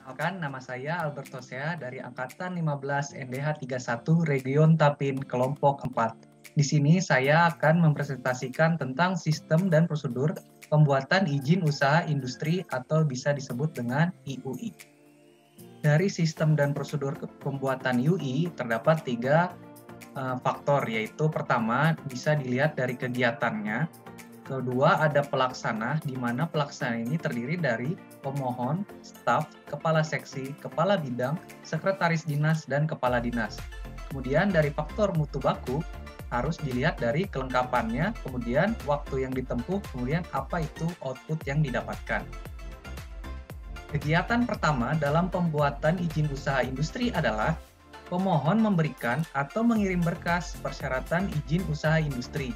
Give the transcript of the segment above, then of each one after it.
Perkenalkan, nama saya Alberto Sea dari Angkatan 15 NDH 31 Region Tapin Kelompok 4. Di sini saya akan mempresentasikan tentang sistem dan prosedur pembuatan izin usaha industri atau bisa disebut dengan IUI. Dari sistem dan prosedur pembuatan IUI terdapat tiga faktor, yaitu pertama bisa dilihat dari kegiatannya. Kedua, ada pelaksana, di mana pelaksana ini terdiri dari pemohon, staf, kepala seksi, kepala bidang, sekretaris dinas, dan kepala dinas. Kemudian dari faktor mutu baku, harus dilihat dari kelengkapannya, kemudian waktu yang ditempuh, kemudian apa itu output yang didapatkan. Kegiatan pertama dalam pembuatan izin usaha industri adalah pemohon memberikan atau mengirim berkas persyaratan izin usaha industri,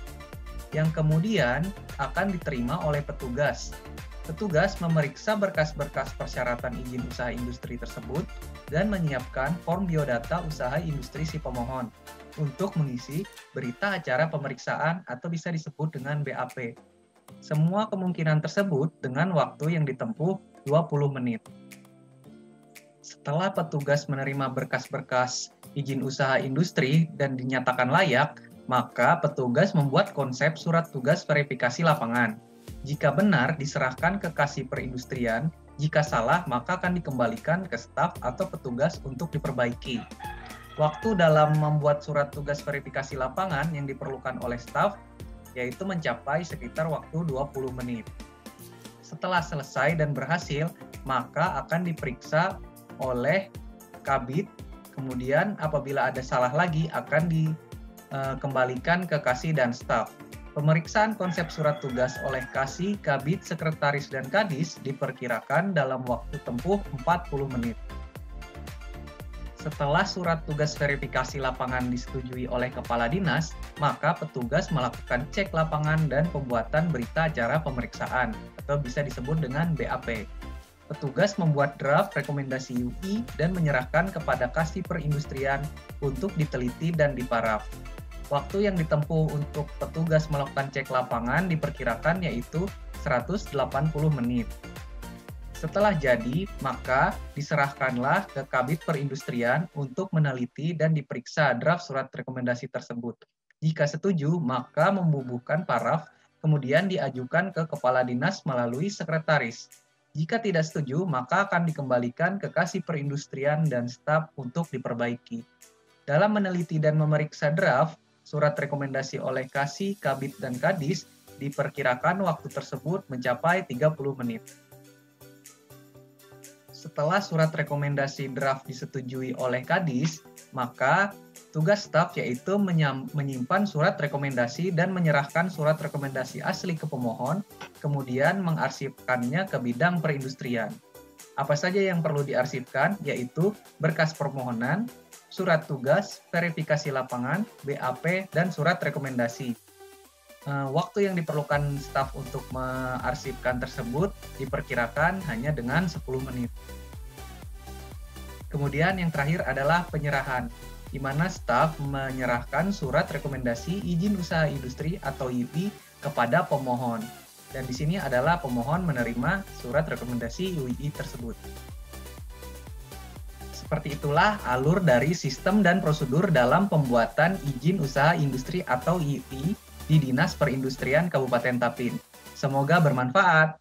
yang kemudian akan diterima oleh petugas. Petugas memeriksa berkas-berkas persyaratan izin usaha industri tersebut dan menyiapkan form biodata usaha industri si pemohon untuk mengisi berita acara pemeriksaan atau bisa disebut dengan BAP. Semua kemungkinan tersebut dengan waktu yang ditempuh 20 menit. Setelah petugas menerima berkas-berkas izin usaha industri dan dinyatakan layak, maka petugas membuat konsep surat tugas verifikasi lapangan. Jika benar, diserahkan ke Kasih Perindustrian. Jika salah, maka akan dikembalikan ke staf atau petugas untuk diperbaiki. Waktu dalam membuat surat tugas verifikasi lapangan yang diperlukan oleh staf, yaitu mencapai sekitar waktu 20 menit. Setelah selesai dan berhasil, maka akan diperiksa oleh Kabid. Kemudian apabila ada salah lagi, akan dikembalikan ke Kasih dan staf. Pemeriksaan konsep surat tugas oleh Kasih, Kabid, Sekretaris, dan Kadis diperkirakan dalam waktu tempuh 40 menit. Setelah surat tugas verifikasi lapangan disetujui oleh Kepala Dinas, maka petugas melakukan cek lapangan dan pembuatan berita acara pemeriksaan, atau bisa disebut dengan BAP. Petugas membuat draft rekomendasi UI dan menyerahkan kepada Kasih Perindustrian untuk diteliti dan diparaf. Waktu yang ditempuh untuk petugas melakukan cek lapangan diperkirakan yaitu 180 menit. Setelah jadi, maka diserahkanlah ke Kabid Perindustrian untuk meneliti dan diperiksa draft surat rekomendasi tersebut. Jika setuju, maka membubuhkan paraf, kemudian diajukan ke Kepala Dinas melalui Sekretaris. Jika tidak setuju, maka akan dikembalikan ke Kasih Perindustrian dan staf untuk diperbaiki. Dalam meneliti dan memeriksa draft, surat rekomendasi oleh Kasih, Kabid, dan Kadis diperkirakan waktu tersebut mencapai 30 menit. Setelah surat rekomendasi draft disetujui oleh Kadis, maka tugas staf yaitu menyimpan surat rekomendasi dan menyerahkan surat rekomendasi asli ke pemohon, kemudian mengarsipkannya ke bidang perindustrian. Apa saja yang perlu diarsipkan, yaitu berkas permohonan, surat tugas, verifikasi lapangan, BAP, dan surat rekomendasi. Waktu yang diperlukan staf untuk mengarsipkan tersebut diperkirakan hanya dengan 10 menit. Kemudian yang terakhir adalah penyerahan, di mana staf menyerahkan surat rekomendasi izin usaha industri atau IUI kepada pemohon. Dan di sini adalah pemohon menerima surat rekomendasi IUI tersebut. Seperti itulah alur dari sistem dan prosedur dalam pembuatan izin usaha industri atau IUI di Dinas Perindustrian Kabupaten Tapin. Semoga bermanfaat.